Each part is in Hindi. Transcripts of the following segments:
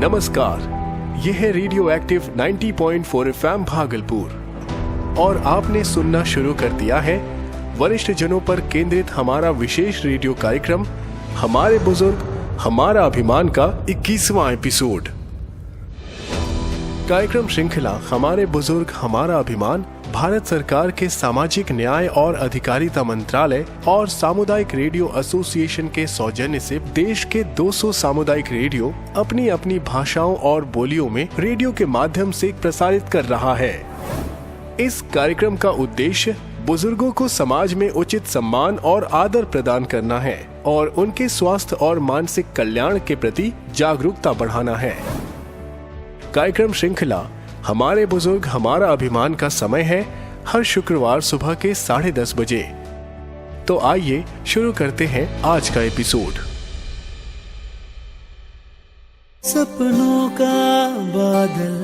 नमस्कार, यह है रेडियो एक्टिव 90.4 FM भागलपुर और आपने सुनना शुरू कर दिया है वरिष्ठ जनों पर केंद्रित हमारा विशेष रेडियो कार्यक्रम हमारे बुजुर्ग हमारा अभिमान का 21वां एपिसोड। कार्यक्रम श्रृंखला हमारे बुजुर्ग हमारा अभिमान भारत सरकार के सामाजिक न्याय और अधिकारिता मंत्रालय और सामुदायिक रेडियो एसोसिएशन के सौजन्य से देश के 200 सामुदायिक रेडियो अपनी अपनी भाषाओं और बोलियों में रेडियो के माध्यम से प्रसारित कर रहा है। इस कार्यक्रम का उद्देश्य बुजुर्गों को समाज में उचित सम्मान और आदर प्रदान करना है और उनके स्वास्थ्य और मानसिक कल्याण के प्रति जागरूकता बढ़ाना है। कार्यक्रम श्रृंखला हमारे बुजुर्ग हमारा अभिमान का समय है हर शुक्रवार सुबह के 10:30 बजे। तो आइए शुरू करते हैं आज का एपिसोड। सपनों का बादल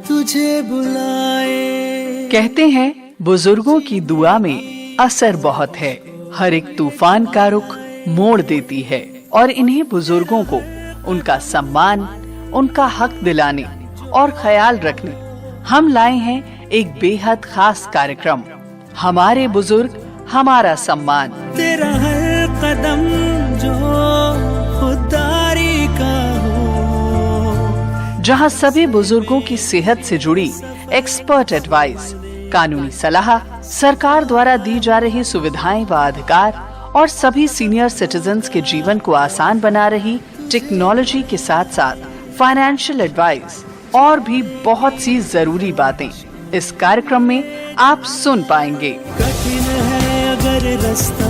तुझे बुलाए। कहते हैं बुजुर्गों की दुआ में असर बहुत है, हर एक तूफान का रुख मोड़ देती है और इन्हीं बुजुर्गों को उनका सम्मान, उनका हक दिलाने और ख्याल रखने हम लाए हैं एक बेहद खास कार्यक्रम हमारे बुजुर्ग हमारा सम्मान। तेरा हर कदम जो खुदारी का हो, जहां सभी बुजुर्गों की सेहत से जुड़ी एक्सपर्ट एडवाइस, कानूनी सलाह, सरकार द्वारा दी जा रही सुविधाएं व अधिकार और सभी सीनियर सिटीजन्स के जीवन को आसान बना रही टेक्नोलॉजी के साथ साथ फाइनेंशियल एडवाइस और भी बहुत सी जरूरी बातें इस कार्यक्रम में आप सुन पाएंगे। कठिन है अगर रास्ता,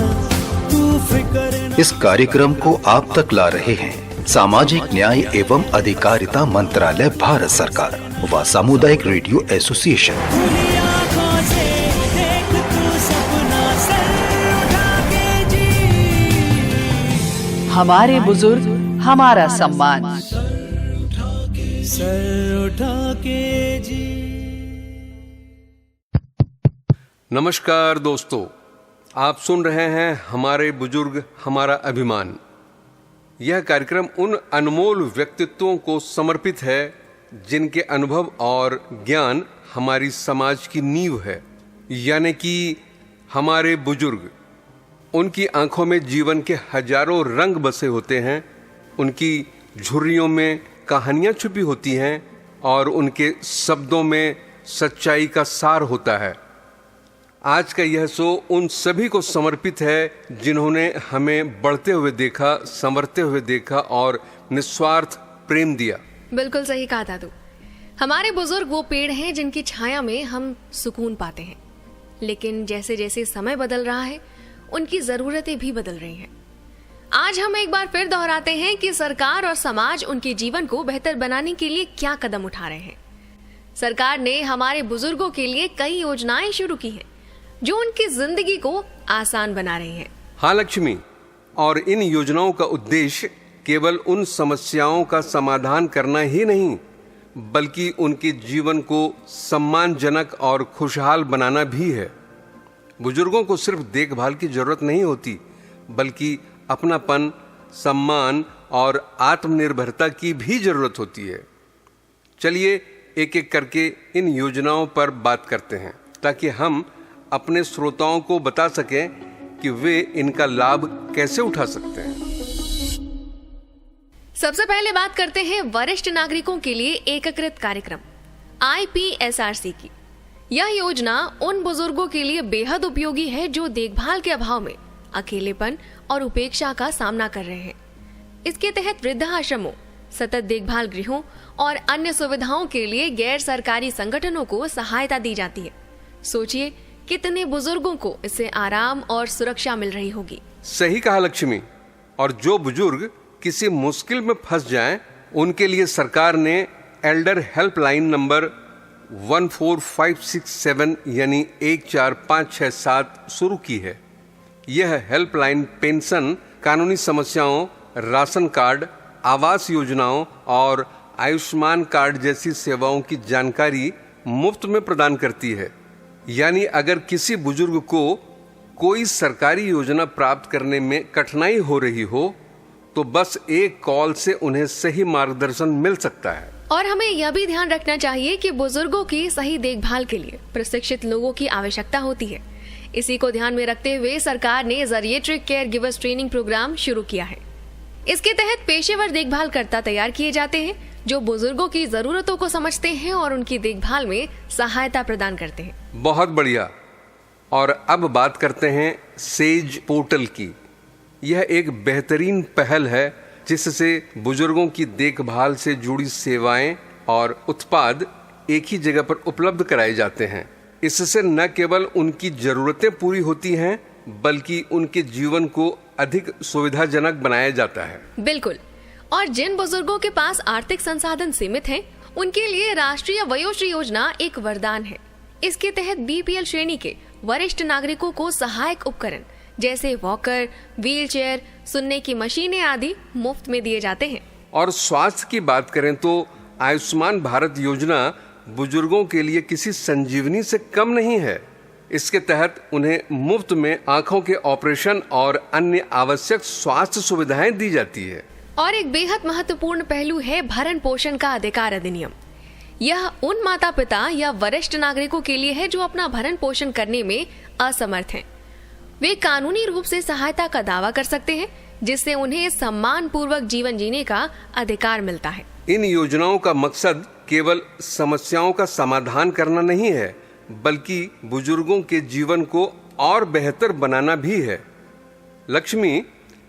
तू फिक्र न। इस कार्यक्रम को आप तक ला रहे हैं सामाजिक न्याय एवं अधिकारिता मंत्रालय भारत सरकार व सामुदायिक रेडियो एसोसिएशन। खुली आँखों से देख तू सपना, सर उठा के जी। हमारे बुजुर्ग हमारा सम्मान। सर उठा के जी। नमस्कार दोस्तों, आप सुन रहे हैं हमारे बुजुर्ग हमारा अभिमान। यह कार्यक्रम उन अनमोल व्यक्तित्वों को समर्पित है जिनके अनुभव और ज्ञान हमारी समाज की नींव है, यानी कि हमारे बुजुर्ग। उनकी आंखों में जीवन के हजारों रंग बसे होते हैं, उनकी झुर्रियों में कहानियां छुपी होती हैं और उनके शब्दों में सच्चाई का सार होता है। आज का यह शो उन सभी को समर्पित है जिन्होंने हमें बढ़ते हुए देखा, संवरते हुए देखा और निस्वार्थ प्रेम दिया। बिल्कुल सही कहा दादू। हमारे बुजुर्ग वो पेड़ हैं जिनकी छाया में हम सुकून पाते हैं, लेकिन जैसे जैसे समय बदल रहा है उनकी जरूरतें भी बदल रही हैं। आज हम एक बार फिर दोहराते हैं कि सरकार और समाज उनके जीवन को बेहतर बनाने के लिए क्या कदम उठा रहे हैं। सरकार ने हमारे बुजुर्गों के लिए कई योजनाएं शुरू की हैं जो उनकी जिंदगी को आसान बना रही हैं। हाँ लक्ष्मी, और इन योजनाओं का उद्देश्य केवल उन समस्याओं का समाधान करना ही नहीं, बल्कि उनके जीवन को सम्मानजनक और खुशहाल बनाना भी है। बुजुर्गों को सिर्फ देखभाल की जरूरत नहीं होती, बल्कि अपनापन, सम्मान और आत्मनिर्भरता की भी जरूरत होती है। चलिए एक एक करके इन योजनाओं पर बात करते हैं ताकि हम अपने श्रोताओं को बता सकें कि वे इनका लाभ कैसे उठा सकते हैं। सबसे पहले बात करते हैं वरिष्ठ नागरिकों के लिए एकीकृत कार्यक्रम IPSRC की। यह योजना उन बुजुर्गों के लिए बेहद उपयोगी है जो देखभाल के अभाव में अकेलेपन और उपेक्षा का सामना कर रहे हैं। इसके तहत वृद्धाश्रमों, सतत देखभाल गृहों और अन्य सुविधाओं के लिए गैर सरकारी संगठनों को सहायता दी जाती है। सोचिए कितने बुजुर्गों को इससे आराम और सुरक्षा मिल रही होगी। सही कहा लक्ष्मी। और जो बुजुर्ग किसी मुश्किल में फंस जाएं, उनके लिए सरकार ने एल्डर हेल्पलाइन नंबर 14567 यानी 14567 शुरू की है। यह हेल्पलाइन पेंशन, कानूनी समस्याओं, राशन कार्ड, आवास योजनाओं और आयुष्मान कार्ड जैसी सेवाओं की जानकारी मुफ्त में प्रदान करती है। यानी अगर किसी बुजुर्ग को कोई सरकारी योजना प्राप्त करने में कठिनाई हो रही हो तो बस एक कॉल से उन्हें सही मार्गदर्शन मिल सकता है। और हमें यह भी ध्यान रखना चाहिए कि बुजुर्गों की सही देखभाल के लिए प्रशिक्षित लोगों की आवश्यकता होती है। इसी को ध्यान में रखते हुए सरकार ने जरिएट्रिक केयर गिवर्स ट्रेनिंग प्रोग्राम शुरू किया है। इसके तहत पेशेवर देखभालकर्ता तैयार किए जाते हैं जो बुजुर्गों की जरूरतों को समझते हैं और उनकी देखभाल में सहायता प्रदान करते हैं। बहुत बढ़िया। और अब बात करते हैं सेज पोर्टल की। यह एक बेहतरीन पहल है जिससे बुजुर्गों की देखभाल से जुड़ी सेवाएं और उत्पाद एक ही जगह पर उपलब्ध कराए जाते हैं। इससे न केवल उनकी जरूरतें पूरी होती हैं बल्कि उनके जीवन को अधिक सुविधाजनक बनाया जाता है। बिल्कुल। और जिन बुजुर्गों के पास आर्थिक संसाधन सीमित हैं, उनके लिए राष्ट्रीय वयोश्री योजना एक वरदान है। इसके तहत बीपीएल श्रेणी के वरिष्ठ नागरिकों को सहायक उपकरण जैसे वॉकर, व्हीलचेयर, सुनने की मशीनें आदि मुफ्त में दिए जाते हैं। और स्वास्थ्य की बात करें तो आयुष्मान भारत योजना बुजुर्गों के लिए किसी संजीवनी से कम नहीं है। इसके तहत उन्हें मुफ्त में आंखों के ऑपरेशन और अन्य आवश्यक स्वास्थ्य सुविधाएं दी जाती है। और एक बेहद महत्वपूर्ण पहलू है भरण पोषण का अधिकार अधिनियम। यह उन माता पिता या वरिष्ठ नागरिकों के लिए है जो अपना भरण पोषण करने में असमर्थ हैं। वे कानूनी रूप से सहायता का दावा कर सकते हैं जिससे उन्हें सम्मान पूर्वक जीवन जीने का अधिकार मिलता है। इन योजनाओं का मकसद केवल समस्याओं का समाधान करना नहीं है बल्कि बुजुर्गों के जीवन को और बेहतर बनाना भी है। लक्ष्मी,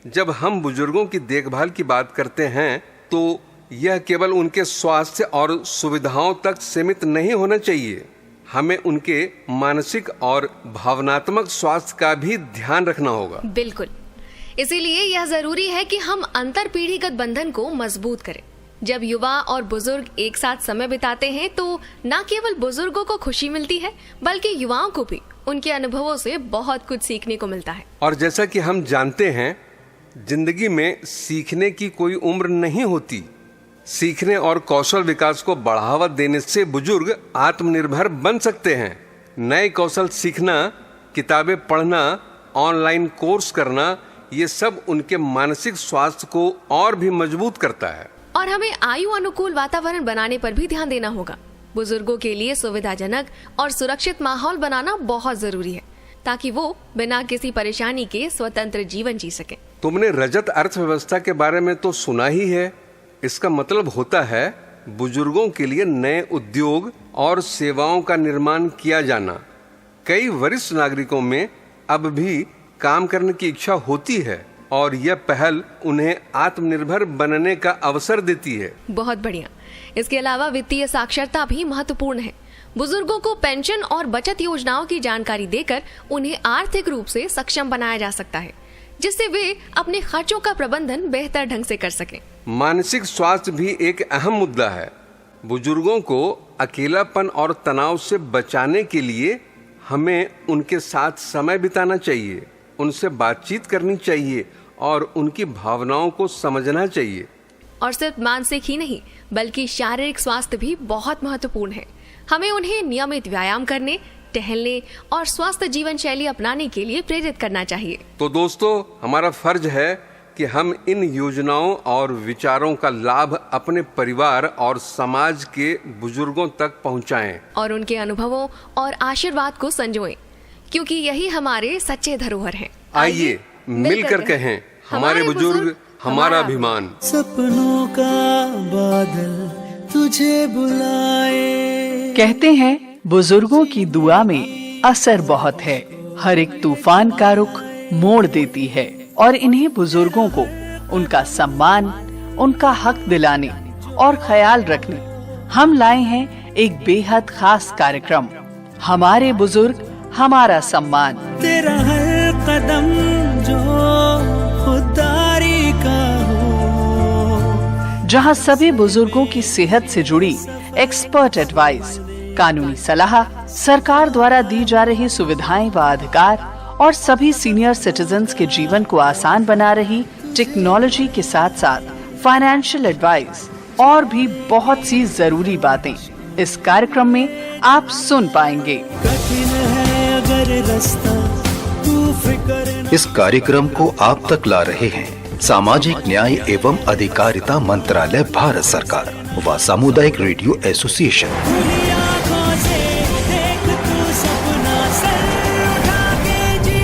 जब हम बुजुर्गों की देखभाल की बात करते हैं तो यह केवल उनके स्वास्थ्य और सुविधाओं तक सीमित नहीं होना चाहिए। हमें उनके मानसिक और भावनात्मक स्वास्थ्य का भी ध्यान रखना होगा। बिल्कुल। इसीलिए यह जरूरी है कि हम अंतर पीढ़ीगत बंधन को मजबूत करें। जब युवा और बुजुर्ग एक साथ समय बिताते हैं तो न केवल बुजुर्गों को खुशी मिलती है बल्कि युवाओं को भी उनके अनुभवों से बहुत कुछ सीखने को मिलता है। और जैसा कि हम जानते हैं, जिंदगी में सीखने की कोई उम्र नहीं होती। सीखने और कौशल विकास को बढ़ावा देने से बुजुर्ग आत्मनिर्भर बन सकते हैं। नए कौशल सीखना, किताबें पढ़ना, ऑनलाइन कोर्स करना, ये सब उनके मानसिक स्वास्थ्य को और भी मजबूत करता है। और हमें आयु अनुकूल वातावरण बनाने पर भी ध्यान देना होगा। बुजुर्गों के लिए सुविधाजनक और सुरक्षित माहौल बनाना बहुत जरूरी है ताकि वो बिना किसी परेशानी के स्वतंत्र जीवन जी सके। तुमने रजत अर्थव्यवस्था के बारे में तो सुना ही है। इसका मतलब होता है बुजुर्गों के लिए नए उद्योग और सेवाओं का निर्माण किया जाना। कई वरिष्ठ नागरिकों में अब भी काम करने की इच्छा होती है और यह पहल उन्हें आत्मनिर्भर बनने का अवसर देती है। बहुत बढ़िया। इसके अलावा वित्तीय साक्षरता भी महत्वपूर्ण है। बुजुर्गों को पेंशन और बचत योजनाओं की जानकारी देकर उन्हें आर्थिक रूप से सक्षम बनाया जा सकता है जिससे वे अपने खर्चों का प्रबंधन बेहतर ढंग से कर सकें। मानसिक स्वास्थ्य भी एक अहम मुद्दा है। बुजुर्गों को अकेलापन और तनाव से बचाने के लिए हमें उनके साथ समय बिताना चाहिए, उनसे बातचीत करनी चाहिए और उनकी भावनाओं को समझना चाहिए। और सिर्फ मानसिक ही नहीं बल्कि शारीरिक स्वास्थ्य भी बहुत महत्वपूर्ण है। हमें उन्हें नियमित व्यायाम करने, टहलने और स्वस्थ जीवन शैली अपनाने के लिए प्रेरित करना चाहिए। तो दोस्तों, हमारा फर्ज है कि हम इन योजनाओं और विचारों का लाभ अपने परिवार और समाज के बुजुर्गों तक पहुंचाएं और उनके अनुभवों और आशीर्वाद को संजोएं, क्योंकि यही हमारे सच्चे धरोहर हैं। आइए मिलकर कहें, हमारे बुजुर्ग हमारा अभिमान। सपनों का बादल तुझे बुलाए। कहते हैं बुजुर्गों की दुआ में असर बहुत है। हर एक तूफान का रुख मोड़ देती है और इन्हीं बुजुर्गों को उनका सम्मान, उनका हक दिलाने और ख्याल रखने हम लाए हैं एक बेहद खास कार्यक्रम, हमारे बुजुर्ग हमारा सम्मान। तेरा हर कदम जो खुदारी का हो, जहां सभी बुजुर्गों की सेहत से जुड़ी एक्सपर्ट एडवाइस, कानूनी सलाह, सरकार द्वारा दी जा रही सुविधाएं व अधिकार और सभी सीनियर सिटीजन्स के जीवन को आसान बना रही टेक्नोलॉजी के साथ साथ फाइनेंशियल एडवाइस और भी बहुत सी जरूरी बातें इस कार्यक्रम में आप सुन पाएंगे। कठिन है अगर रास्ता, तू फिक्र न। इस कार्यक्रम को आप तक ला रहे हैं सामाजिक न्याय एवं अधिकारिता मंत्रालय भारत सरकार व सामुदायिक रेडियो एसोसिएशन। खुली आंखों से देख तू सपना, सर उठा के जी।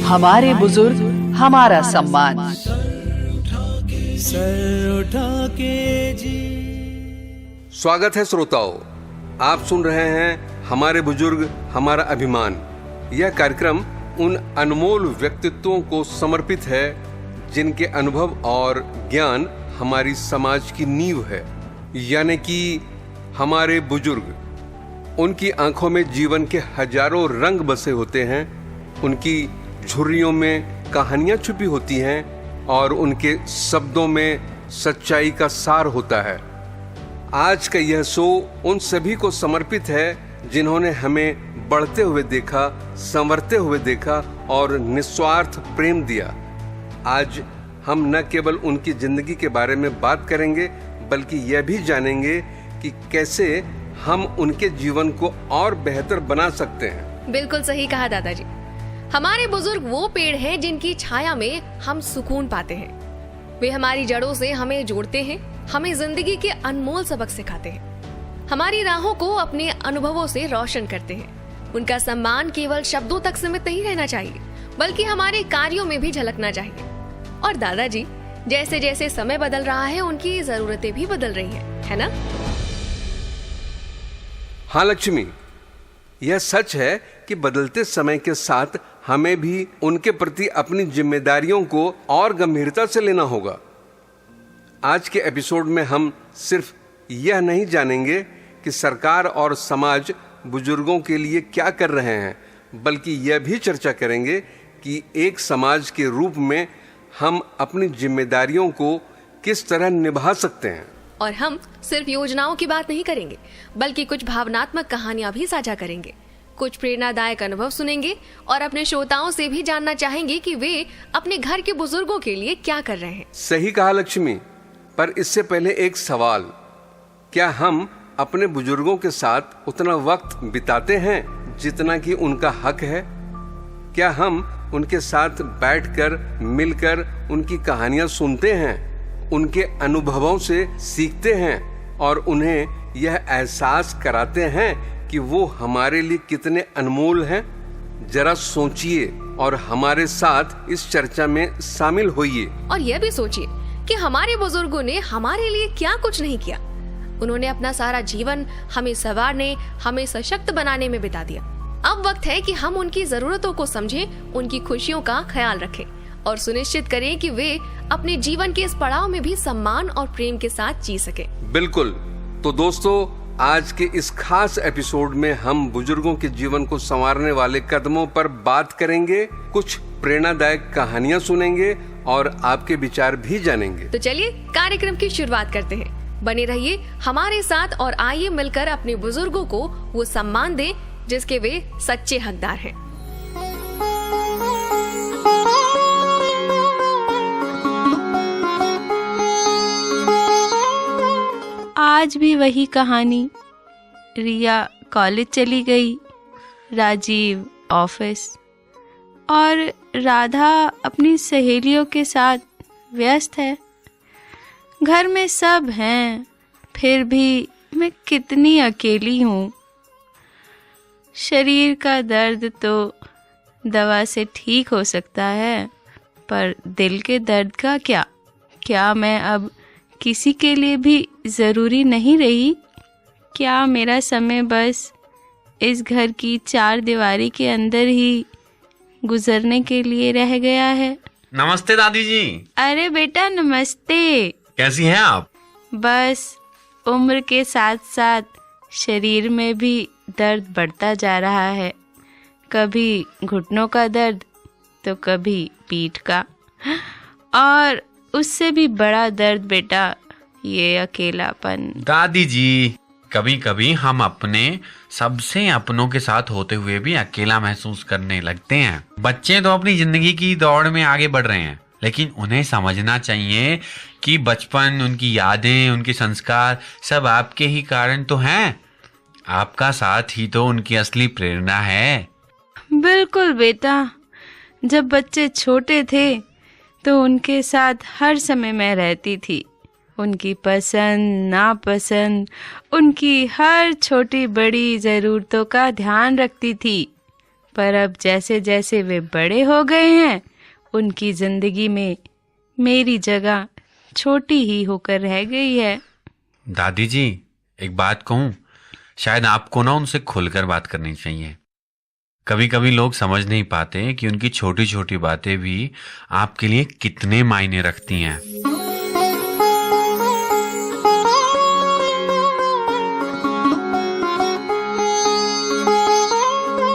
हमारे बुजुर्ग हमारा सम्मान। सर उठा के जी। स्वागत है श्रोताओं, आप सुन रहे हैं हमारे बुजुर्ग हमारा अभिमान। यह कार्यक्रम उन अनमोल व्यक्तित्वों को समर्पित है जिनके अनुभव और ज्ञान हमारी समाज की नींव है, यानी कि हमारे बुजुर्ग। उनकी आंखों में जीवन के हजारों रंग बसे होते हैं, उनकी झुर्रियों में कहानियां छुपी होती हैं और उनके शब्दों में सच्चाई का सार होता है। आज का यह शो उन सभी को समर्पित है जिन्होंने हमें बढ़ते हुए देखा, संवरते हुए देखा और निस्वार्थ प्रेम दिया। आज हम न केवल उनकी जिंदगी के बारे में बात करेंगे, बल्कि यह भी जानेंगे कि कैसे हम उनके जीवन को और बेहतर बना सकते हैं। बिल्कुल सही कहा दादाजी। हमारे बुजुर्ग वो पेड़ हैं जिनकी छाया में हम सुकून पाते हैं। वे हमारी जड़ों से हमें जोड़ते हैं, हमें जिंदगी के अनमोल सबक सिखाते हैं, हमारी राहों को अपने अनुभवों से रोशन करते हैं। उनका सम्मान केवल शब्दों तक सीमित नहीं रहना चाहिए, बल्कि हमारे कार्यों में भी झलकना चाहिए। और दादाजी, जैसे जैसे समय बदल रहा है, उनकी जरूरतें भी बदल रही हैं, है ना? हाँ लक्ष्मी, यह सच है कि बदलते समय के साथ हमें भी उनके प्रति अपनी जिम्मेदारियों को और गंभीरता से लेना होगा। आज के एपिसोड में हम सिर्फ यह नहीं जानेंगे कि सरकार और समाज बुजुर्गों के लिए क्या कर रहे हैं, बल्कि यह भी चर्चा करेंगे कि एक समाज के रूप में हम अपनी जिम्मेदारियों को किस तरह निभा सकते हैं। और हम सिर्फ योजनाओं की बात नहीं करेंगे, बल्कि कुछ भावनात्मक कहानियां भी साझा करेंगे, कुछ प्रेरणादायक अनुभव सुनेंगे और अपने श्रोताओं से भी जानना चाहेंगे कि वे अपने घर के बुजुर्गों के लिए क्या कर रहे हैं। सही कहा लक्ष्मी, पर इससे पहले एक सवाल, क्या हम अपने बुजुर्गों के साथ उतना वक्त बिताते हैं जितना कि उनका हक है? क्या हम उनके साथ बैठकर, मिलकर उनकी कहानियां सुनते हैं, उनके अनुभवों से सीखते हैं और उन्हें यह एहसास कराते हैं कि वो हमारे लिए कितने अनमोल हैं? जरा सोचिए और हमारे साथ इस चर्चा में शामिल होइए। और यह भी सोचिए कि हमारे बुजुर्गों ने हमारे लिए क्या कुछ नहीं किया। उन्होंने अपना सारा जीवन हमें संवारने, हमें सशक्त बनाने में बिता दिया। अब वक्त है कि हम उनकी जरूरतों को समझें, उनकी खुशियों का ख्याल रखें और सुनिश्चित करें कि वे अपने जीवन के इस पड़ाव में भी सम्मान और प्रेम के साथ जी सके। बिल्कुल। तो दोस्तों, आज के इस खास एपिसोड में हम बुजुर्गों के जीवन को संवारने वाले कदमों पर बात करेंगे, कुछ प्रेरणादायक कहानियां सुनेंगे और आपके विचार भी जानेंगे। तो चलिए कार्यक्रम की शुरुआत करते हैं। बने रहिए हमारे साथ और आइए मिलकर अपने बुजुर्गों को वो सम्मान दें जिसके वे सच्चे हकदार हैं। आज भी वही कहानी। रिया कॉलेज चली गई, राजीव ऑफिस और राधा अपनी सहेलियों के साथ व्यस्त है। घर में सब हैं, फिर भी मैं कितनी अकेली हूँ। शरीर का दर्द तो दवा से ठीक हो सकता है, पर दिल के दर्द का क्या? क्या मैं अब किसी के लिए भी ज़रूरी नहीं रही? क्या मेरा समय बस इस घर की चार दीवारी के अंदर ही गुजरने के लिए रह गया है? नमस्ते दादी जी। अरे बेटा नमस्ते। कैसी हैं आप? बस उम्र के साथ साथ शरीर में भी दर्द बढ़ता जा रहा है। कभी घुटनों का दर्द तो कभी पीठ का, और उससे भी बड़ा दर्द बेटा ये अकेलापन। दादी जी, कभी कभी हम अपने सबसे अपनों के साथ होते हुए भी अकेला महसूस करने लगते हैं। बच्चे तो अपनी जिंदगी की दौड़ में आगे बढ़ रहे हैं, लेकिन उन्हें समझना चाहिए कि बचपन, उनकी यादें, उनके संस्कार सब आपके ही कारण तो हैं। आपका साथ ही तो उनकी असली प्रेरणा है। बिल्कुल बेटा, जब बच्चे छोटे थे तो उनके साथ हर समय मैं रहती थी। उनकी पसंद नापसंद, उनकी हर छोटी बड़ी ज़रूरतों का ध्यान रखती थी। पर अब जैसे जैसे वे बड़े हो गए हैं, उनकी ज़िंदगी में मेरी जगह छोटी ही होकर रह गई है। दादी जी, एक बात कहूँ, शायद आपको ना उनसे खुलकर बात करनी चाहिए। कभी कभी लोग समझ नहीं पाते कि उनकी छोटी छोटी बातें भी आपके लिए कितने मायने रखती हैं।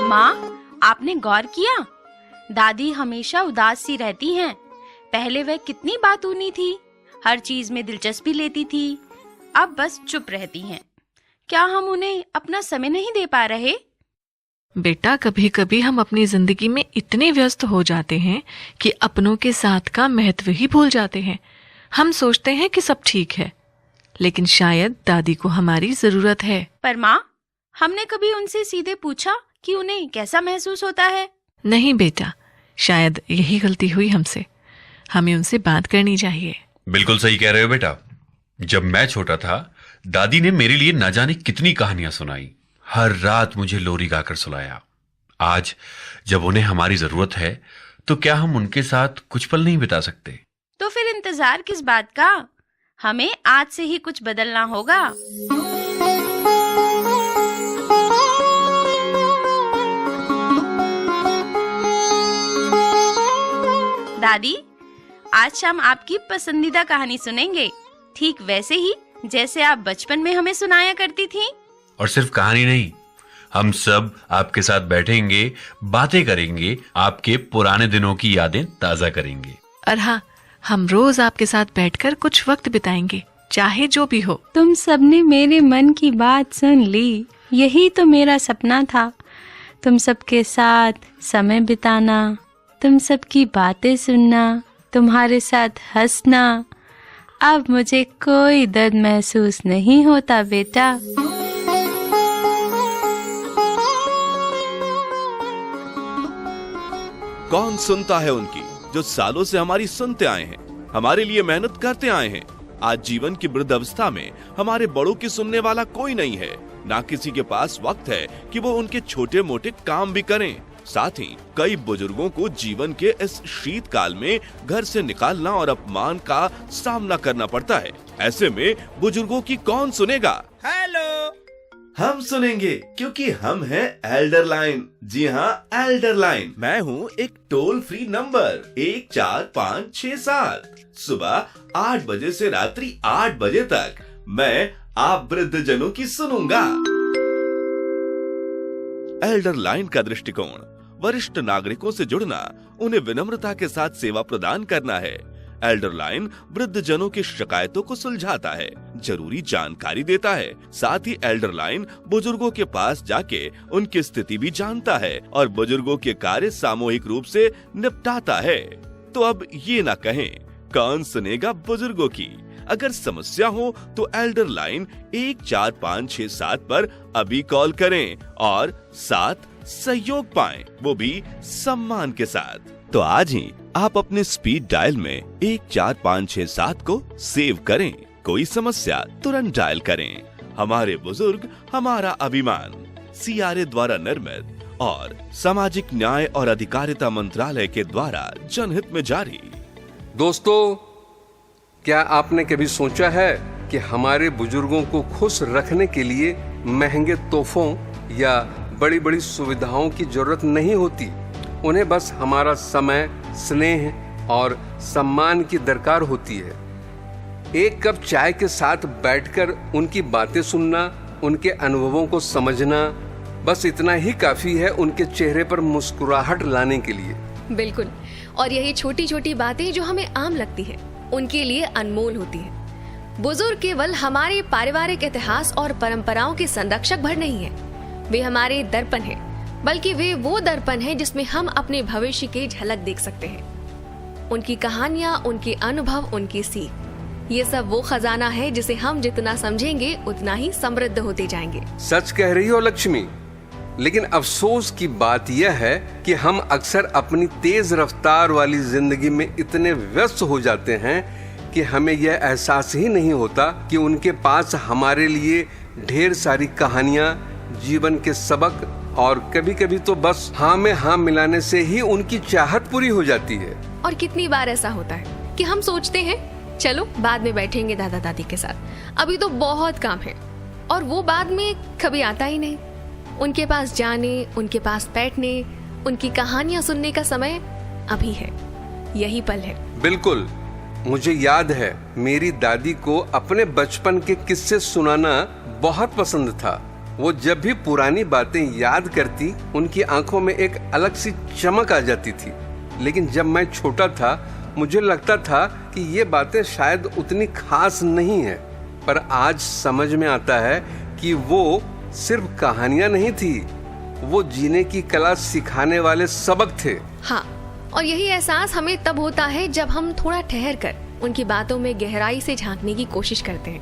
माँ, आपने गौर किया? दादी हमेशा उदास सी रहती हैं। पहले वह कितनी बातूनी थी, हर चीज में दिलचस्पी लेती थी। अब बस चुप रहती हैं। क्या हम उन्हें अपना समय नहीं दे पा रहे? बेटा, कभी कभी हम अपनी जिंदगी में इतने व्यस्त हो जाते हैं कि अपनों के साथ का महत्व ही भूल जाते हैं। हम सोचते हैं कि सब ठीक है, लेकिन शायद दादी को हमारी जरूरत है। पर माँ, हमने कभी उनसे सीधे पूछा कि उन्हें कैसा महसूस होता है? नहीं बेटा, शायद यही गलती हुई हमसे। हमें उनसे बात करनी चाहिए। बिल्कुल सही कह रहे हो बेटा। जब मैं छोटा था, दादी ने मेरे लिए न जाने कितनी कहानियां सुनाई। हर रात मुझे लोरी गाकर सुलाया। आज जब उन्हें हमारी जरूरत है, तो क्या हम उनके साथ कुछ पल नहीं बिता सकते? तो फिर इंतजार किस बात का? हमें आज से ही कुछ बदलना होगा। दादी, आज शाम आपकी पसंदीदा कहानी सुनेंगे, ठीक वैसे ही जैसे आप बचपन में हमें सुनाया करती थी। और सिर्फ कहानी नहीं, हम सब आपके साथ बैठेंगे, बातें करेंगे, आपके पुराने दिनों की यादें ताजा करेंगे। और हाँ, हम रोज आपके साथ बैठकर कुछ वक्त बिताएंगे, चाहे जो भी हो। तुम सबने मेरे मन की बात सुन ली। यही तो मेरा सपना था, तुम सबके साथ समय बिताना, तुम सबकी बातें सुनना, तुम्हारे साथ हंसना। अब मुझे कोई दर्द महसूस नहीं होता बेटा। कौन सुनता है उनकी, जो सालों से हमारी सुनते आए हैं, हमारे लिए मेहनत करते आए हैं। आज जीवन की वृद्धावस्था में हमारे बड़ों की सुनने वाला कोई नहीं है। ना किसी के पास वक्त है कि वो उनके छोटे मोटे काम भी करें। साथ ही कई बुजुर्गों को जीवन के इस शीतकाल में घर से निकालना और अपमान का सामना करना पड़ता है। ऐसे में बुजुर्गों की कौन सुनेगा? हेलो, हम सुनेंगे, क्योंकि हम हैं एल्डर लाइन। जी हाँ, एल्डर लाइन। मैं हूँ एक टोल फ्री नंबर 14567। सुबह 8 बजे से रात्रि 8 बजे तक मैं आप वृद्ध जनों की सुनूंगा। एल्डर लाइन का दृष्टिकोण वरिष्ठ नागरिकों से जुड़ना, उन्हें विनम्रता के साथ सेवा प्रदान करना है। एल्डर लाइन वृद्ध जनों की शिकायतों को सुलझाता है, जरूरी जानकारी देता है। साथ ही एल्डर लाइन बुजुर्गों के पास जाके उनकी स्थिति भी जानता है और बुजुर्गों के कार्य सामूहिक रूप से निपटाता है। तो अब ये ना कहें, कौन सुनेगा बुजुर्गों की? अगर समस्या हो तो एल्डर लाइन 14567 पर अभी कॉल करें और साथ सहयोग पाएं, वो भी सम्मान के साथ। तो आज ही आप अपने स्पीड डायल में 14567 को सेव करें। कोई समस्या तुरंत डायल करें। हमारे बुजुर्ग हमारा अभिमान, CRA द्वारा निर्मित और सामाजिक न्याय और अधिकारिता मंत्रालय के द्वारा जनहित में जारी। दोस्तों, क्या आपने कभी सोचा है कि हमारे बुजुर्गों को खुश रखने के लिए महंगे तोहफों या बड़ी बड़ी सुविधाओं की जरूरत नहीं होती? उन्हें बस हमारा समय, स्नेह और सम्मान की दरकार होती है। एक कप चाय के साथ बैठकर उनकी बातें सुनना, उनके अनुभवों को समझना, बस इतना ही काफी है उनके चेहरे पर मुस्कुराहट लाने के लिए। बिल्कुल, और यही छोटी छोटी बातें जो हमें आम लगती है, उनके लिए अनमोल होती है। बुजुर्ग केवल हमारे पारिवारिक इतिहास और परंपराओं के संरक्षक भर नहीं है, वे हमारे दर्पण हैं, बल्कि वे वो दर्पण हैं जिसमें हम अपने भविष्य की झलक देख सकते हैं। उनकी कहानियां, उनके अनुभव, उनकी सीख, ये सब वो खजाना है जिसे हम जितना समझेंगे उतना ही समृद्ध होते जाएंगे। सच कह रही हो लक्ष्मी। लेकिन अफसोस की बात यह है कि हम अक्सर अपनी तेज रफ्तार वाली जिंदगी में इतने व्यस्त हो जाते हैं कि हमें यह एहसास ही नहीं होता कि उनके पास हमारे लिए ढेर सारी कहानियां, जीवन के सबक और कभी कभी तो बस हाँ में हाँ मिलाने से ही उनकी चाहत पूरी हो जाती है। और कितनी बार ऐसा होता है कि हम सोचते हैं चलो बाद में बैठेंगे दादा दादी के साथ, अभी तो बहुत काम है, और वो बाद में कभी आता ही नहीं। उनके पास जाने, उनके पास बैठने, उनकी कहानियां सुनने का समय अभी है, यही पल है। बिल्कुल, मुझे याद है मेरी दादी को अपने बचपन के किस्से सुनाना बहुत पसंद था। वो जब भी पुरानी बातें याद करती, उनकी आंखों में एक अलग सी चमक आ जाती थी। लेकिन जब मैं छोटा था मुझे लगता था कि ये बातें शायद उतनी खास नहीं है, पर आज समझ में आता है कि वो सिर्फ कहानियां नहीं थी, वो जीने की कला सिखाने वाले सबक थे। हाँ, और यही एहसास हमें तब होता है जब हम थोड़ा ठहर कर उनकी बातों में गहराई से झांकने की कोशिश करते हैं।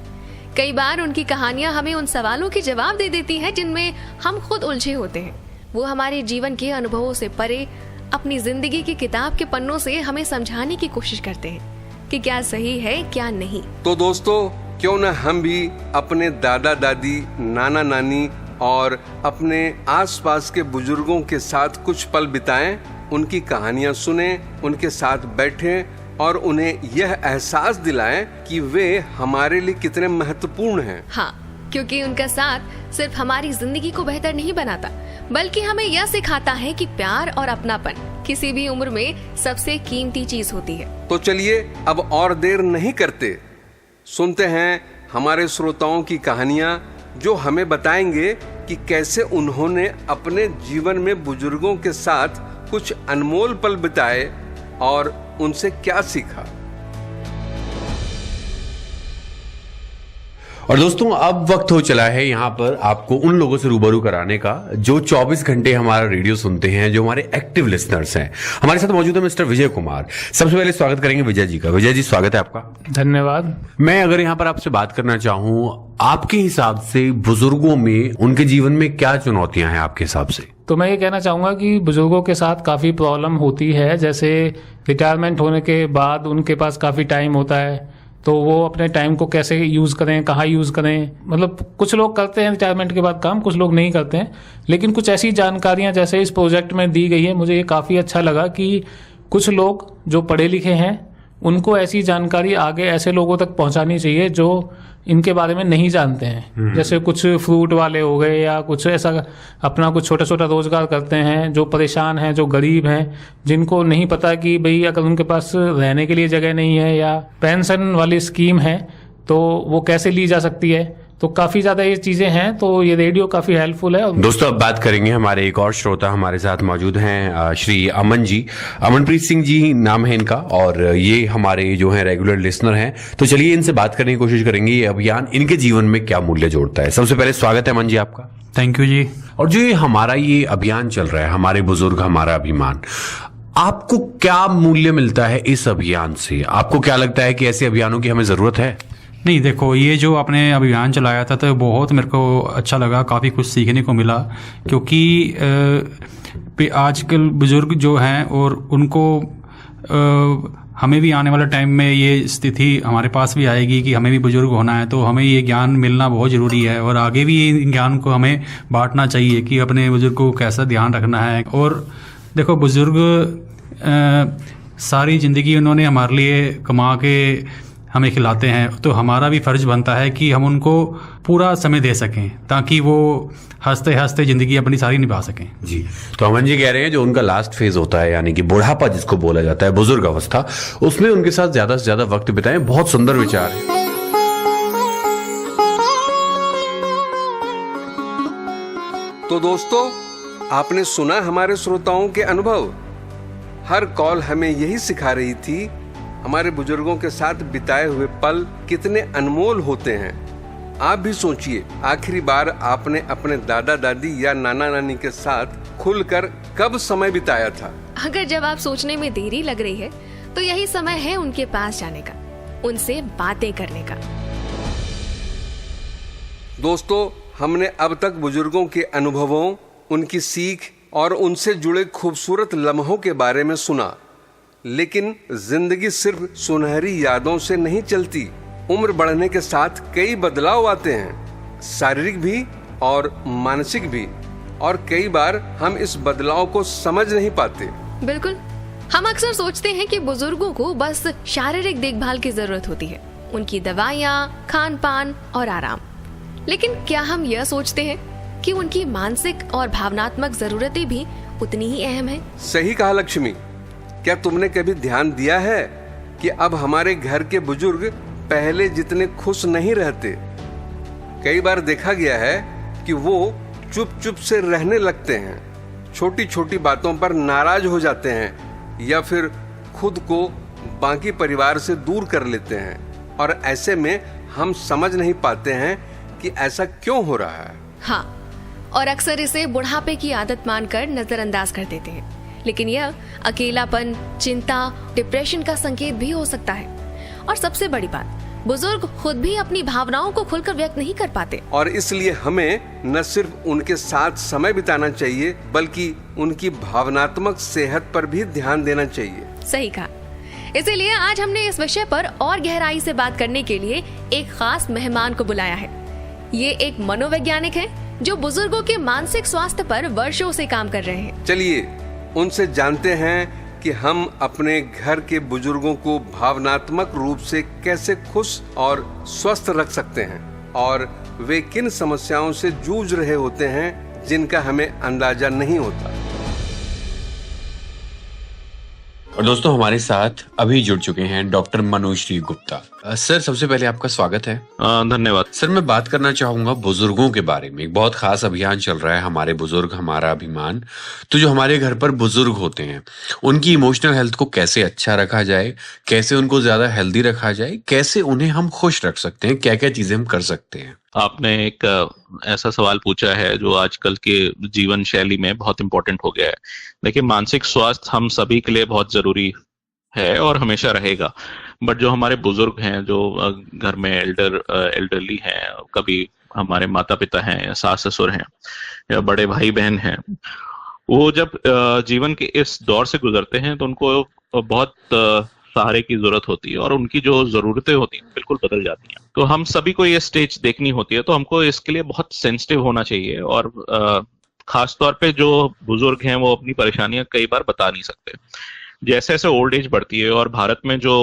कई बार उनकी कहानियां हमें उन सवालों के जवाब दे देती हैं जिनमें हम खुद उलझे होते हैं। वो हमारे जीवन के अनुभवों से परे अपनी जिंदगी की किताब के पन्नों से हमें समझाने की कोशिश करते हैं कि क्या सही है क्या नहीं। तो दोस्तों, क्यों न हम भी अपने दादा दादी, नाना नानी और अपने आसपास के बुजुर्गों के साथ कुछ पल बिताएं, उनकी कहानियां सुने, उनके साथ बैठें और उन्हें यह एहसास दिलाएं कि वे हमारे लिए कितने महत्वपूर्ण हैं। हाँ, क्योंकि उनका साथ सिर्फ हमारी जिंदगी को बेहतर नहीं बनाता, बल्कि हमें यह सिखाता है कि प्यार और अपनापन किसी भी उम्र में सबसे कीमती चीज होती है। तो चलिए अब और देर नहीं करते, सुनते हैं हमारे श्रोताओं की कहानियां जो हमें बताएंगे कि कैसे उन्होंने अपने जीवन में बुजुर्गों के साथ कुछ अनमोल पल बिताए और उनसे क्या सीखा। और दोस्तों, अब वक्त हो चला है यहाँ पर आपको उन लोगों से रूबरू कराने का जो 24 घंटे हमारा रेडियो सुनते हैं, जो हमारे एक्टिव लिसनर्स हैं। हमारे साथ मौजूद है मिस्टर विजय कुमार। सबसे पहले स्वागत करेंगे विजय जी का। विजय जी, स्वागत है आपका। धन्यवाद। मैं अगर यहाँ पर आपसे बात करना चाहूँ, आपके हिसाब से बुजुर्गों में, उनके जीवन में क्या चुनौतियां हैं आपके हिसाब से? तो मैं ये कहना चाहूँगा कि बुजुर्गों के साथ काफ़ी प्रॉब्लम होती है। जैसे रिटायरमेंट होने के बाद उनके पास काफ़ी टाइम होता है, तो वो अपने टाइम को कैसे यूज़ करें, कहाँ यूज़ करें। मतलब कुछ लोग करते हैं रिटायरमेंट के बाद काम, कुछ लोग नहीं करते हैं। लेकिन कुछ ऐसी जानकारियाँ जैसे इस प्रोजेक्ट में दी गई है, मुझे ये काफ़ी अच्छा लगा कि कुछ लोग जो पढ़े लिखे हैं उनको ऐसी जानकारी आगे ऐसे लोगों तक पहुंचानी चाहिए जो इनके बारे में नहीं जानते हैं। जैसे कुछ फ्रूट वाले हो गए या कुछ ऐसा अपना कुछ छोटा छोटा रोजगार करते हैं, जो परेशान हैं, जो गरीब हैं, जिनको नहीं पता कि भाई अगर उनके पास रहने के लिए जगह नहीं है या पेंशन वाली स्कीम है तो वो कैसे ली जा सकती है। तो काफी ज्यादा ये चीजें हैं, तो ये रेडियो काफी हेल्पफुल है। दोस्तों, अब बात करेंगे, हमारे एक और श्रोता हमारे साथ मौजूद हैं, श्री अमन जी। अमनप्रीत सिंह जी नाम है इनका, और ये हमारे जो है रेगुलर लिसनर हैं। तो चलिए इनसे बात करने की कोशिश करेंगे, ये अभियान इनके जीवन में क्या मूल्य जोड़ता है। सबसे पहले स्वागत है अमन जी आपका। थैंक यू जी। और जो ये हमारा ये अभियान चल रहा है, हमारे बुजुर्ग हमारा अभिमान, आपको क्या मूल्य मिलता है इस अभियान से? आपको क्या लगता है कि ऐसे अभियानों की हमें जरूरत है? नहीं, देखो, ये जो आपने अभियान चलाया था तो बहुत मेरे को अच्छा लगा, काफ़ी कुछ सीखने को मिला। क्योंकि आजकल बुजुर्ग जो हैं और उनको हमें भी आने वाले टाइम में ये स्थिति हमारे पास भी आएगी कि हमें भी बुजुर्ग होना है, तो हमें ये ज्ञान मिलना बहुत ज़रूरी है और आगे भी ये ज्ञान को हमें बांटना चाहिए कि अपने बुजुर्ग को कैसा ध्यान रखना है। और देखो, बुजुर्ग सारी ज़िंदगी उन्होंने हमारे लिए कमा के हमें खिलाते हैं, तो हमारा भी फर्ज बनता है कि हम उनको पूरा समय दे सकें ताकि वो हंसते हंसते जिंदगी अपनी सारी निभा सकें। जी, तो अमन जी कह रहे हैं जो उनका लास्ट फेज होता है, यानी कि बुढ़ापा जिसको बोला जाता है, बुजुर्ग अवस्था, उसमें उनके साथ ज्यादा से ज्यादा वक्त बिताएं। बहुत सुंदर विचार है। तो दोस्तों, आपने सुना हमारे श्रोताओं के अनुभव। हर कॉल हमें यही सिखा रही थी, हमारे बुजुर्गों के साथ बिताए हुए पल कितने अनमोल होते हैं। आप भी सोचिए, आखिरी बार आपने अपने दादा दादी या नाना नानी के साथ खुलकर कब समय बिताया था? अगर जब आप सोचने में देरी लग रही है तो यही समय है उनके पास जाने का, उनसे बातें करने का। दोस्तों, हमने अब तक बुजुर्गों के अनुभवों उनकी सीख और उनसे जुड़े खूबसूरत लम्हों के बारे में सुना। लेकिन जिंदगी सिर्फ सुनहरी यादों से नहीं चलती। उम्र बढ़ने के साथ कई बदलाव आते हैं, शारीरिक भी और मानसिक भी, और कई बार हम इस बदलाव को समझ नहीं पाते। बिल्कुल, हम अक्सर सोचते हैं कि बुजुर्गों को बस शारीरिक देखभाल की जरूरत होती है, उनकी दवाइयाँ, खान पान और आराम। लेकिन क्या हम यह सोचते हैं कि उनकी मानसिक और भावनात्मक जरूरतें भी उतनी ही अहम हैं? सही कहा लक्ष्मी। क्या तुमने कभी ध्यान दिया है कि अब हमारे घर के बुजुर्ग पहले जितने खुश नहीं रहते? कई बार देखा गया है कि वो चुप चुप से रहने लगते हैं, छोटी छोटी बातों पर नाराज हो जाते हैं या फिर खुद को बाकी परिवार से दूर कर लेते हैं। और ऐसे में हम समझ नहीं पाते हैं कि ऐसा क्यों हो रहा है। हाँ, और अक्सर इसे बुढ़ापे की आदत मानकर नजरअंदाज कर देते हैं। लेकिन यह अकेलापन, चिंता, डिप्रेशन का संकेत भी हो सकता है। और सबसे बड़ी बात, बुजुर्ग खुद भी अपनी भावनाओं को खुलकर व्यक्त नहीं कर पाते। और इसलिए हमें न सिर्फ उनके साथ समय बिताना चाहिए, बल्कि उनकी भावनात्मक सेहत पर भी ध्यान देना चाहिए। सही कहा। इसीलिए आज हमने इस विषय पर और गहराई से बात करने के लिए एक खास मेहमान को बुलाया है। ये एक मनोवैज्ञानिक है जो बुजुर्गों के मानसिक स्वास्थ्य पर वर्षों से काम कर रहे हैं। चलिए उनसे जानते हैं कि हम अपने घर के बुजुर्गों को भावनात्मक रूप से कैसे खुश और स्वस्थ रख सकते हैं, और वे किन समस्याओं से जूझ रहे होते हैं जिनका हमें अंदाजा नहीं होता। और दोस्तों, हमारे साथ अभी जुड़ चुके हैं डॉक्टर मनोश्री गुप्ता। सर, सबसे पहले आपका स्वागत है। धन्यवाद। सर, मैं बात करना चाहूंगा बुजुर्गों के बारे में। एक बहुत खास अभियान चल रहा है, हमारे बुजुर्ग हमारा अभिमान। तो जो हमारे घर पर बुजुर्ग होते हैं, उनकी इमोशनल हेल्थ को कैसे अच्छा रखा जाए, कैसे उनको ज्यादा हेल्दी रखा जाए, कैसे उन्हें हम खुश रख सकते हैं, क्या क्या चीजें हम कर सकते हैं? आपने एक ऐसा सवाल पूछा है जो आजकल के जीवन शैली में बहुत इंपॉर्टेंट हो गया है। देखिए, मानसिक स्वास्थ्य हम सभी के लिए बहुत जरूरी है और हमेशा रहेगा। बट जो हमारे बुजुर्ग हैं, जो घर में एल्डरली हैं, कभी हमारे माता पिता हैं या सास ससुर हैं या बड़े भाई बहन हैं, वो जब जीवन के इस दौर से गुजरते हैं तो उनको बहुत सहारे की जरूरत होती है और उनकी जो जरूरतें होती हैं बिल्कुल बदल जाती हैं। तो हम सभी को ये स्टेज देखनी होती है, तो हमको इसके लिए बहुत सेंसिटिव होना चाहिए। और खास तौर पे जो बुजुर्ग हैं वो अपनी परेशानियां कई बार बता नहीं सकते। जैसे जैसे ओल्ड एज बढ़ती है और भारत में जो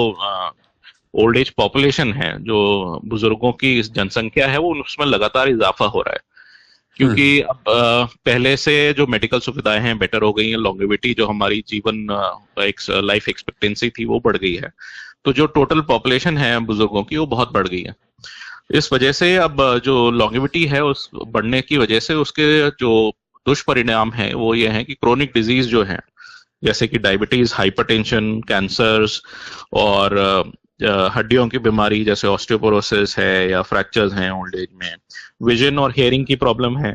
ओल्ड एज पॉपुलेशन है, जो बुजुर्गों की जनसंख्या है, वो उसमें लगातार इजाफा हो रहा है। क्योंकि अब पहले से जो मेडिकल सुविधाएं हैं बेटर हो गई हैं, लॉन्गेविटी जो हमारी जीवन लाइफ एक्सपेक्टेंसी थी वो बढ़ गई है। तो जो टोटल पॉपुलेशन है बुजुर्गों की वो बहुत बढ़ गई है। इस वजह से अब जो लॉन्गेविटी है उस बढ़ने की वजह से उसके जो दुष्परिणाम है वो ये है कि क्रोनिक डिजीज जो है, जैसे कि डायबिटीज, हाइपरटेंशन, कैंसर्स और हड्डियों की बीमारी जैसे ऑस्टियोपोरोसिस है या फ्रैक्चर्स हैं ओल्ड एज में, विजन और हियरिंग की प्रॉब्लम है,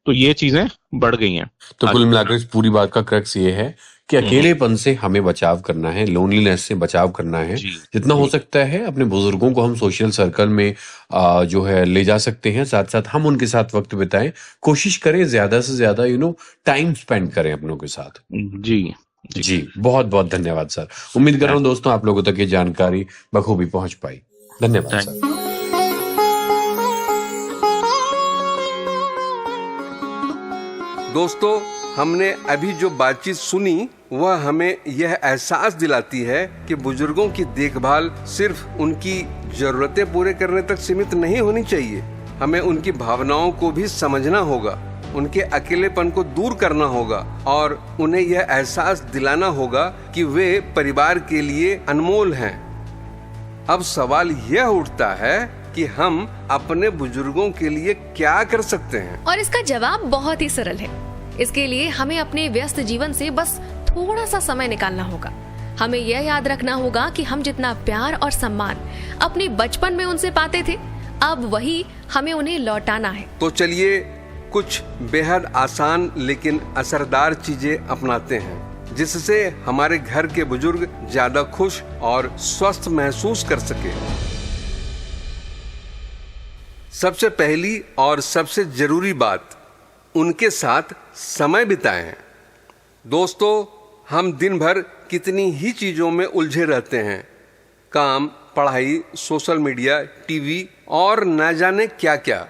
तो ये चीजें बढ़ गई हैं। तो कुल मिलाकर इस पूरी बात का क्रक्स ये है कि अकेलेपन से हमें बचाव करना है, लोनलीनेस से बचाव करना है। जितना हो सकता है अपने बुजुर्गों को हम सोशल सर्कल में जो है ले जा सकते हैं, साथ साथ हम उनके साथ वक्त बिताएं, कोशिश करें ज्यादा से ज्यादा टाइम स्पेंड करें अपनों के साथ। जी, बहुत बहुत धन्यवाद सर। उम्मीद कर रहा हूँ दोस्तों आप लोगों तक ये जानकारी बखूबी पहुंच पाई। धन्यवाद सर। दोस्तों, हमने अभी जो बातचीत सुनी वह हमें यह एहसास दिलाती है कि बुजुर्गों की देखभाल सिर्फ उनकी जरूरतें पूरे करने तक सीमित नहीं होनी चाहिए। हमें उनकी भावनाओं को भी समझना होगा, उनके अकेलेपन को दूर करना होगा और उन्हें यह एहसास दिलाना होगा कि वे परिवार के लिए अनमोल हैं। अब सवाल यह उठता है कि हम अपने बुजुर्गों के लिए क्या कर सकते हैं? और इसका जवाब बहुत ही सरल है। इसके लिए हमें अपने व्यस्त जीवन से बस थोड़ा सा समय निकालना होगा। हमें यह याद रखना होगा कि हम जितना प्यार और सम्मान अपने बचपन में उनसे पाते थे, अब वही हमें उन्हें लौटाना है। तो चलिए कुछ बेहद आसान लेकिन असरदार चीजें अपनाते हैं, जिससे हमारे घर के बुजुर्ग ज्यादा खुश और स्वस्थ महसूस कर सके। सबसे पहली और सबसे जरूरी बात, उनके साथ समय बिताएं। दोस्तों, हम दिन भर कितनी ही चीजों में उलझे रहते हैं, काम, पढ़ाई, सोशल मीडिया, टीवी और न जाने क्या क्या।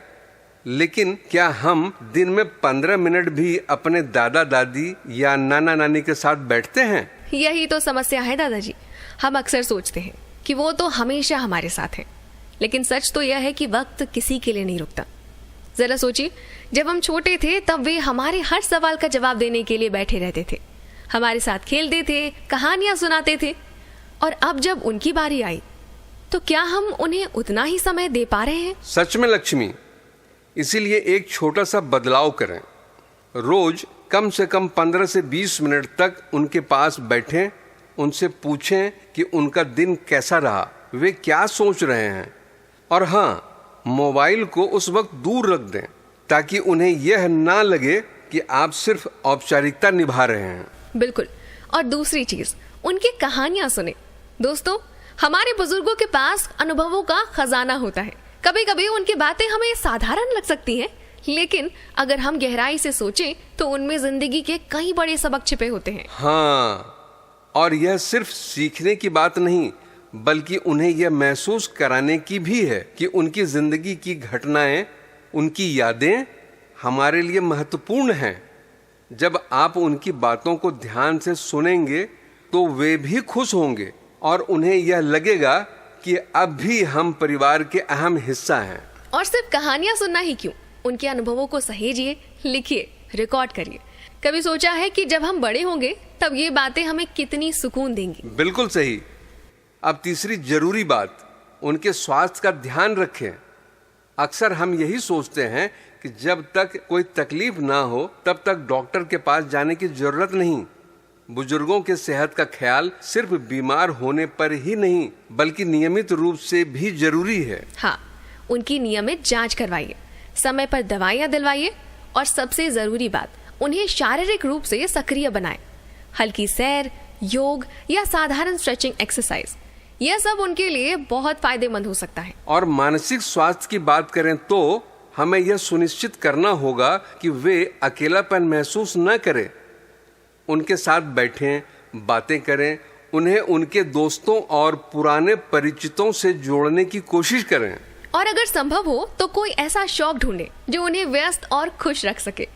लेकिन क्या हम दिन में 15 मिनट भी अपने दादा दादी या नाना नानी के साथ बैठते हैं? यही तो समस्या है दादाजी। हम अक्सर सोचते हैं कि वो तो हमेशा हमारे साथ हैं, लेकिन सच तो यह है कि वक्त किसी के लिए नहीं रुकता। जरा सोचिए, जब हम छोटे थे तब वे हमारे हर सवाल का जवाब देने के लिए बैठे रहते थे, हमारे साथ खेलते थे, कहानियां सुनाते थे। और अब जब उनकी बारी आई तो क्या हम उन्हें उतना ही समय दे पा रहे हैं? सच में लक्ष्मी, इसीलिए एक छोटा सा बदलाव करें। रोज कम से कम 15 से 20 मिनट तक उनके पास बैठें, उनसे पूछें कि उनका दिन कैसा रहा, वे क्या सोच रहे हैं। और हाँ, मोबाइल को उस वक्त दूर रख दें ताकि उन्हें यह ना लगे कि आप सिर्फ औपचारिकता निभा रहे हैं। बिल्कुल। और दूसरी चीज, उनकी कहानियां सुने। दोस्तों, हमारे बुजुर्गों के पास अनुभवों का खजाना होता है। कभी कभी उनकी बातें हमें साधारण लग सकती हैं, लेकिन अगर हम गहराई से सोचें तो उनमें जिंदगी के कई बड़े सबक छिपे होते हैं। हाँ, और यह सिर्फ सीखने की बात नहीं, बल्कि उन्हें यह महसूस कराने की भी है कि उनकी जिंदगी की घटनाएं, उनकी यादें हमारे लिए महत्वपूर्ण हैं। जब आप उनकी बातों को ध्यान से सुनेंगे तो वे भी खुश होंगे और उन्हें यह लगेगा कि अब भी हम परिवार के अहम हिस्सा हैं। और सिर्फ कहानियां सुनना ही क्यों, उनके अनुभवों को सहेजिए, लिखिए, रिकॉर्ड करिए। कभी सोचा है कि जब हम बड़े होंगे तब ये बातें हमें कितनी सुकून देंगी? बिल्कुल सही। अब तीसरी जरूरी बात, उनके स्वास्थ्य का ध्यान रखें। अक्सर हम यही सोचते हैं कि जब तक कोई तकलीफ ना हो तब तक डॉक्टर के पास जाने की जरूरत नहीं। बुजुर्गों के सेहत का ख्याल सिर्फ बीमार होने पर ही नहीं, बल्कि नियमित रूप से भी जरूरी है। हाँ, उनकी नियमित जांच करवाइए, समय पर दवाइयाँ दिलवाइए और सबसे जरूरी बात, उन्हें शारीरिक रूप से सक्रिय बनाएं। हल्की सैर, योग या साधारण स्ट्रेचिंग एक्सरसाइज, यह सब उनके लिए बहुत फायदेमंद हो सकता है। और मानसिक स्वास्थ्य की बात करें तो हमें यह सुनिश्चित करना होगा कि वे अकेलापन महसूस न करें। उनके साथ बैठें, बातें करें, उन्हें उनके दोस्तों और पुराने परिचितों से जोड़ने की कोशिश करें। और अगर संभव हो तो कोई ऐसा शौक ढूंढें जो उन्हें व्यस्त और खुश रख सके।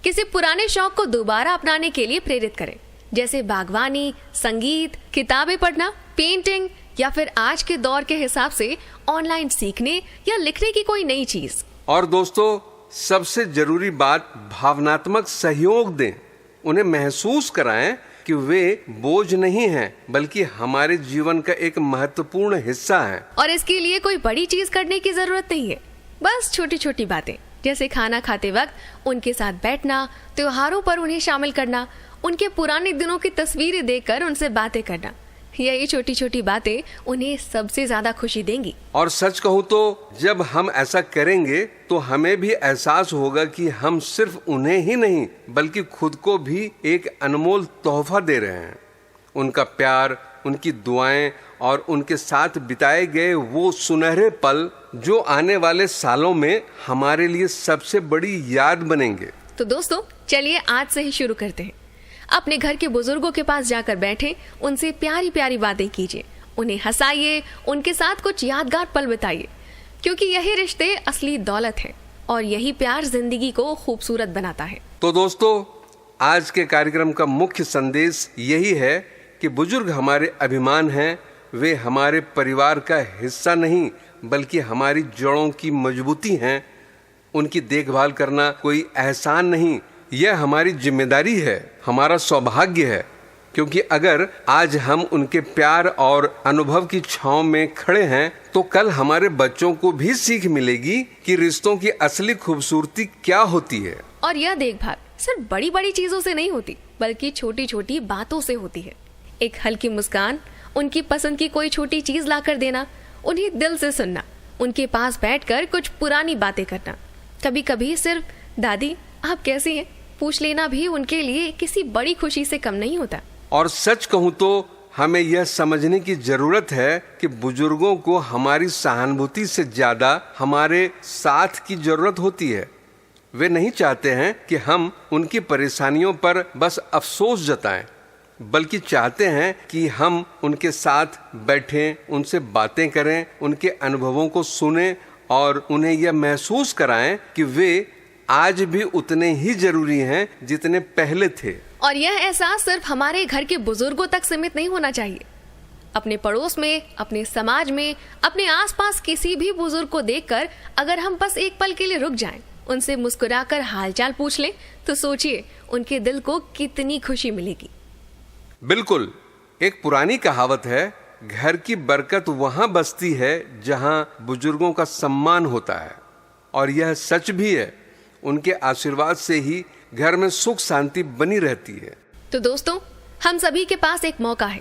किसी पुराने शौक को दोबारा अपनाने के लिए प्रेरित करें, जैसे बागवानी, संगीत, किताबें पढ़ना, पेंटिंग या फिर आज के दौर के हिसाब से ऑनलाइन सीखने या लिखने की कोई नई चीज। और दोस्तों, सबसे जरूरी बात, भावनात्मक सहयोग दें। उन्हें महसूस कराएं कि वे बोझ नहीं हैं, बल्कि हमारे जीवन का एक महत्वपूर्ण हिस्सा है। और इसके लिए कोई बड़ी चीज करने की जरूरत नहीं है, बस छोटी छोटी बातें, जैसे खाना खाते वक्त उनके साथ बैठना, त्योहारों पर उन्हें शामिल करना, उनके पुराने दिनों की तस्वीरें देखकर उनसे बातें करना। यही छोटी छोटी बातें उन्हें सबसे ज्यादा खुशी देंगी। और सच कहूँ तो जब हम ऐसा करेंगे तो हमें भी एहसास होगा कि हम सिर्फ उन्हें ही नहीं बल्कि खुद को भी एक अनमोल तोहफा दे रहे हैं। उनका प्यार, उनकी दुआएं और उनके साथ बिताए गए वो सुनहरे पल जो आने वाले सालों में हमारे लिए सबसे बड़ी याद बनेंगे। तो दोस्तों, चलिए आज से ही शुरू करते हैं। अपने घर के बुजुर्गों के पास जाकर बैठें, उनसे प्यारी प्यारी बातें कीजिए, उन्हें हंसाइए, उनके साथ कुछ यादगार पल बिताइए, क्योंकि यही रिश्ते असली दौलत है और यही प्यार जिंदगी को खूबसूरत बनाता है। तो दोस्तों, आज के कार्यक्रम का मुख्य संदेश यही है कि बुजुर्ग हमारे अभिमान हैं। वे हमारे परिवार का हिस्सा नहीं बल्कि हमारी जड़ों की मजबूती हैं। उनकी देखभाल करना कोई एहसान नहीं, यह हमारी जिम्मेदारी है, हमारा सौभाग्य है। क्योंकि अगर आज हम उनके प्यार और अनुभव की छांव में खड़े हैं तो कल हमारे बच्चों को भी सीख मिलेगी कि रिश्तों की असली खूबसूरती क्या होती है। और यह देखभाल सिर्फ बड़ी बड़ी चीजों से नहीं होती बल्कि छोटी छोटी बातों से होती है। एक हल्की मुस्कान, उनकी पसंद की कोई छोटी चीज लाकर देना, उन्हें दिल से सुनना, उनके पास बैठकर कुछ पुरानी बातें करना, कभी कभी सिर्फ दादी आप कैसी हैं पूछ लेना भी उनके लिए किसी बड़ी खुशी से कम नहीं होता। और सच कहूँ तो हमें यह समझने की जरूरत है कि बुजुर्गों को हमारी सहानुभूति से ज्यादा हमारे साथ की जरूरत होती है। वे नहीं चाहते हैं कि हम उनकी परेशानियों पर बस अफसोस जताएं, बल्कि चाहते हैं कि हम उनके साथ बैठें, उनसे बातें करें, उनके अनुभवों को सुनें और उन्हें यह महसूस कराएं कि वे आज भी उतने ही जरूरी हैं जितने पहले थे। और यह एहसास सिर्फ हमारे घर के बुजुर्गों तक सीमित नहीं होना चाहिए। अपने पड़ोस में, अपने समाज में, अपने आसपास किसी भी बुजुर्ग को देखकर अगर हम बस एक पल के लिए रुक जाएं, उनसे मुस्कुराकर हालचाल पूछ लें, तो सोचिए उनके दिल को कितनी खुशी मिलेगी। बिल्कुल, एक पुरानी कहावत है, घर की बरकत वहां बसती है जहां बुजुर्गों का सम्मान होता है। और यह सच भी है, उनके आशीर्वाद से ही घर में सुख शांति बनी रहती है। तो दोस्तों, हम सभी के पास एक मौका है,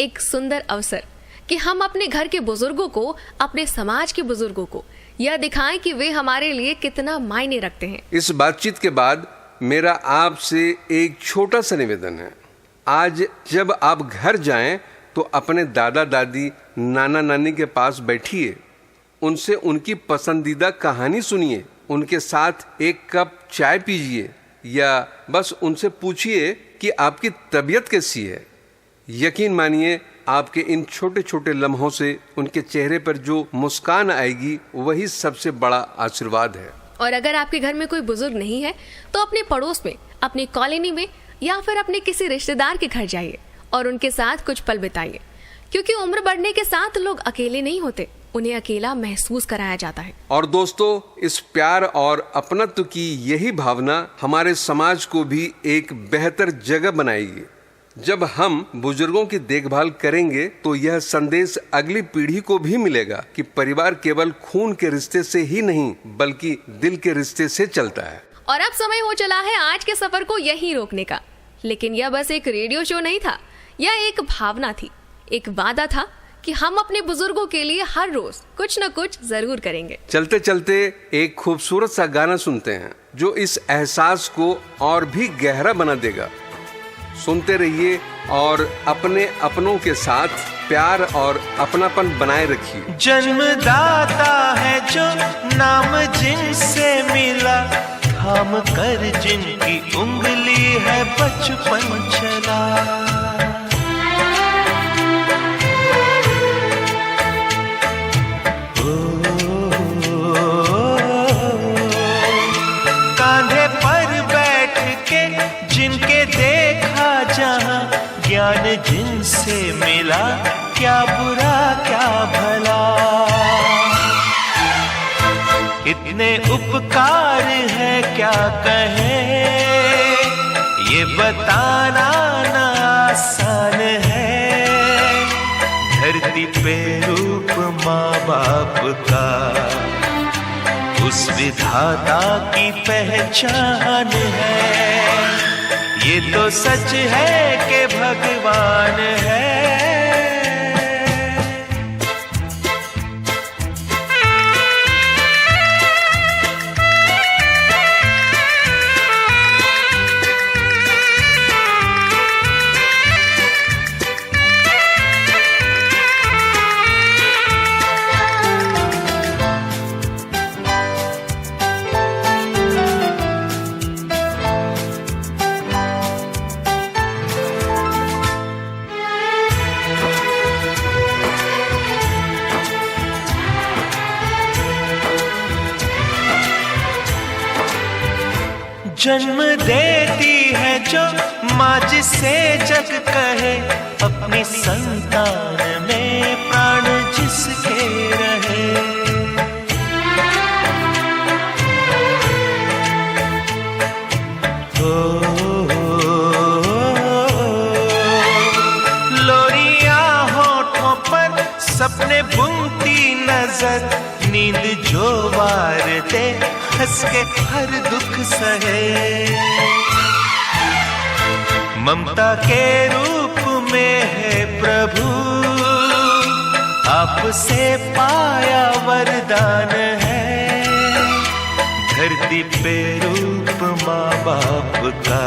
एक सुंदर अवसर कि हम अपने घर के बुजुर्गों को, अपने समाज के बुजुर्गों को यह दिखाएं कि वे हमारे लिए कितना मायने रखते हैं। इस बातचीत के बाद मेरा आपसे एक छोटा सा निवेदन है। आज जब आप घर जाएं तो अपने दादा दादी, नाना नानी के पास बैठिए, उनसे उनकी पसंदीदा कहानी सुनिए, उनके साथ एक कप चाय पीजिए या बस उनसे पूछिए कि आपकी तबीयत कैसी है। यकीन मानिए, आपके इन छोटे छोटे लम्हों से उनके चेहरे पर जो मुस्कान आएगी वही सबसे बड़ा आशीर्वाद है। और अगर आपके घर में कोई बुजुर्ग नहीं है तो अपने पड़ोस में, अपनी कॉलोनी में या फिर अपने किसी रिश्तेदार के घर जाइए और उनके साथ कुछ पल बिताइए, क्योंकि उम्र बढ़ने के साथ लोग अकेले नहीं होते, उन्हें अकेला महसूस कराया जाता है। और दोस्तों, इस प्यार और अपनत्व की यही भावना हमारे समाज को भी एक बेहतर जगह बनाएगी। जब हम बुजुर्गों की देखभाल करेंगे तो यह संदेश अगली पीढ़ी को भी मिलेगा कि परिवार केवल खून के रिश्ते से ही नहीं बल्कि दिल के रिश्ते से चलता है। और अब समय हो चला है आज के सफर को यहीं रोकने का। लेकिन यह बस एक रेडियो शो नहीं था, यह एक भावना थी, एक वादा था कि हम अपने बुजुर्गों के लिए हर रोज कुछ न कुछ जरूर करेंगे। चलते चलते एक खूबसूरत सा गाना सुनते हैं जो इस एहसास को और भी गहरा बना देगा। सुनते रहिए और अपने अपनों के साथ प्यार और अपनापन बनाए रखिए। जन्मदाता है जो नाम जिनसे मिला, थाम कर जिनकी उंगली है बचपन चला। कांधे पर बैठ के जिनके देखा जहां, ज्ञान जिनसे मिला, क्या बुरा क्या भला। इतने उपकार है क्या कहें, ये बताना ना आसान है। धरती पे रूप माँ बाप का, उस विधाता की पहचान है। ये तो सच है कि भगवान है। जन्म देती है जो माँ, जिसे जग कहे, अपनी संतान में प्राण जिसके रहे। लोरियां होठों पर सपने बुनती नजर, नींद जो वार दे हंस के हर दुख सहे। ममता के रूप में है प्रभु, आपसे पाया वरदान है। धरती पे रूप माँ बाप का,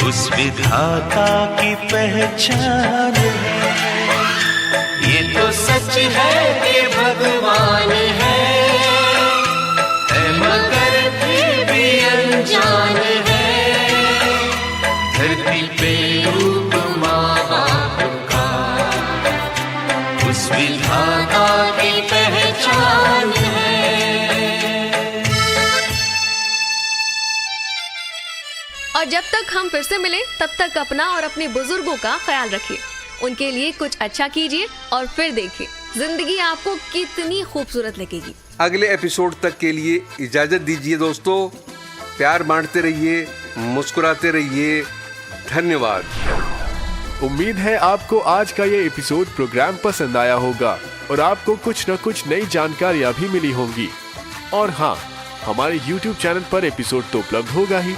उस विधाता की पहचान है। ये तो सच है कि भगवान है मगर और जब तक हम फिर से मिले तब तक अपना और अपने बुजुर्गों का ख्याल रखिए, उनके लिए कुछ अच्छा कीजिए और फिर देखिए जिंदगी आपको कितनी खूबसूरत लगेगी। अगले एपिसोड तक के लिए इजाजत दीजिए दोस्तों। प्यार बांटते रहिए, मुस्कुराते रहिए। धन्यवाद। उम्मीद है आपको आज का ये एपिसोड प्रोग्राम पसंद आया होगा और आपको कुछ न कुछ नई जानकारियाँ भी मिली होंगी। और हाँ, हमारे YouTube चैनल पर एपिसोड तो उपलब्ध होगा ही।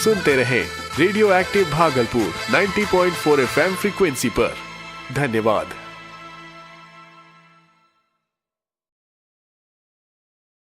सुनते रहें radio active Bhagalpur 90.4 FM frequency पर। धन्यवाद।